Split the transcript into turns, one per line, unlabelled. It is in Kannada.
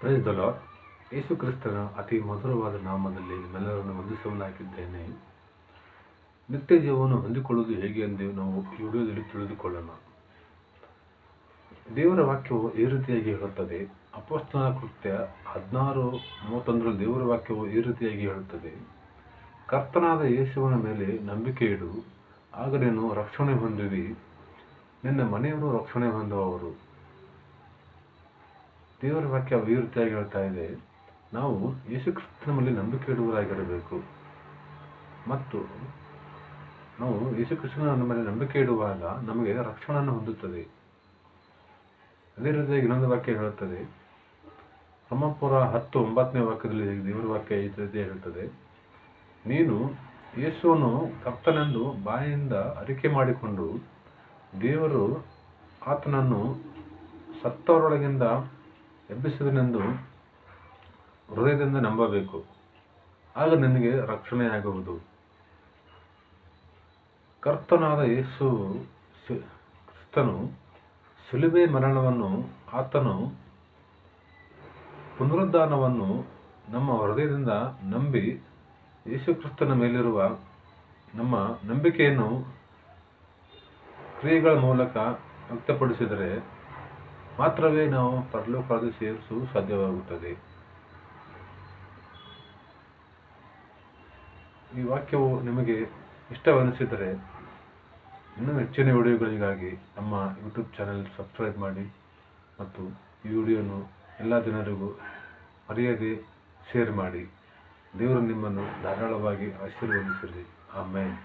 Praise the lord. ಯೇಸು ಕ್ರಿಸ್ತನ ಅತಿ ಮಧುರವಾದ ನಾಮದಲ್ಲಿ ನಿಮ್ಮೆಲ್ಲರನ್ನು ವಂದಿಸುವನಾಗಿದ್ದೇನೆ. ನಿತ್ಯ ಜೀವವನ್ನು ಹೊಂದಿಕೊಳ್ಳುವುದು ಹೇಗೆ ಎಂದು ನಾವು ಈ ವಿಡಿಯೋದಲ್ಲಿ ತಿಳಿದುಕೊಳ್ಳೋಣ. ದೇವರ ವಾಕ್ಯವು ಈ ರೀತಿಯಾಗಿ ಹೇಳುತ್ತದೆ. ಅಪೊಸ್ತಲರ ಕೃತ್ಯ 16:31 ದೇವರ ವಾಕ್ಯವು ಈ ರೀತಿಯಾಗಿ ಹೇಳುತ್ತದೆ. ಕರ್ತನಾದ ಯೇಸುವಿನ ಮೇಲೆ ನಂಬಿಕೆ ಇಡು, ಆಗ ನೀನು ರಕ್ಷಣೆ ಹೊಂದುವಿ, ನಿನ್ನ ಮನೆಯವರು ರಕ್ಷಣೆ ಹೊಂದುವವರು. ದೇವರ ವಾಕ್ಯ ಈ ರೀತಿಯಾಗಿ ಹೇಳ್ತಾ ಇದೆ. ನಾವು ಯೇಸು ಕ್ರಿಸ್ತನ ಮೇಲೆ ನಂಬಿಕೆ ಇಡುವರಾಗಿರಬೇಕು ಮತ್ತು ನಾವು ಯೇಸು ಕ್ರಿಸ್ತನ ಮೇಲೆ ನಂಬಿಕೆ ಇಡುವಾಗ ನಮಗೆ ರಕ್ಷಣೆಯನ್ನು ಹೊಂದುತ್ತದೆ. ಅದೇ ರೀತಿಯಾಗಿ ಇನ್ನೊಂದು ವಾಕ್ಯ ಹೇಳುತ್ತದೆ. ರೋಮಾಪುರ 10:9 ವಾಕ್ಯದಲ್ಲಿ ದೇವರ ವಾಕ್ಯ ಈ ರೀತಿ ಹೇಳ್ತದೆ. ನೀನು ಯೇಸುವನ್ನು ಕರ್ತನೆಂದು ಬಾಯಿಂದ ಅರಿಕೆ ಮಾಡಿಕೊಂಡು ದೇವರು ಆತನನ್ನು ಸತ್ತವರೊಳಗಿಂದ ಎಬ್ಬಿಸಿದನೆಂದು ಹೃದಯದಿಂದ ನಂಬಬೇಕು, ಆಗ ನಿನಗೆ ರಕ್ಷಣೆಯಾಗುವುದು. ಕರ್ತನಾದ ಯೇಸು ಕ್ರಿಸ್ತನು ಶಿಲುಬೆ ಮರಣವನ್ನು, ಆತನು ಪುನರುದ್ಧಾನವನ್ನು ನಮ್ಮ ಹೃದಯದಿಂದ ನಂಬಿ ಯೇಸು ಕ್ರಿಸ್ತನ ಮೇಲಿರುವ ನಮ್ಮ ನಂಬಿಕೆಯನ್ನು ಕ್ರಿಯೆಗಳ ಮೂಲಕ ವ್ಯಕ್ತಪಡಿಸಿದರೆ ಮಾತ್ರವೇ ನಾವು ಪರಲೋಕಕ್ಕೆ ಸೇರಿಸಲು ಸಾಧ್ಯವಾಗುತ್ತದೆ. ಈ ವಾಕ್ಯವು ನಿಮಗೆ ಇಷ್ಟವೆನಿಸಿದರೆ ಇನ್ನೂ ಹೆಚ್ಚಿನ ವಿಡಿಯೋಗಳಿಗಾಗಿ ನಮ್ಮ ಯೂಟ್ಯೂಬ್ ಚಾನೆಲ್ ಸಬ್ಸ್ಕ್ರೈಬ್ ಮಾಡಿ ಮತ್ತು ಈ ವಿಡಿಯೋನು ಎಲ್ಲ ಜನರಿಗೂ ಮರೆಯದೆ ಶೇರ್ ಮಾಡಿ. ದೇವರು ನಿಮ್ಮನ್ನು ಧಾರಾಳವಾಗಿ ಆಶೀರ್ವದಿಸಲಿ. ಆಮೇನ್.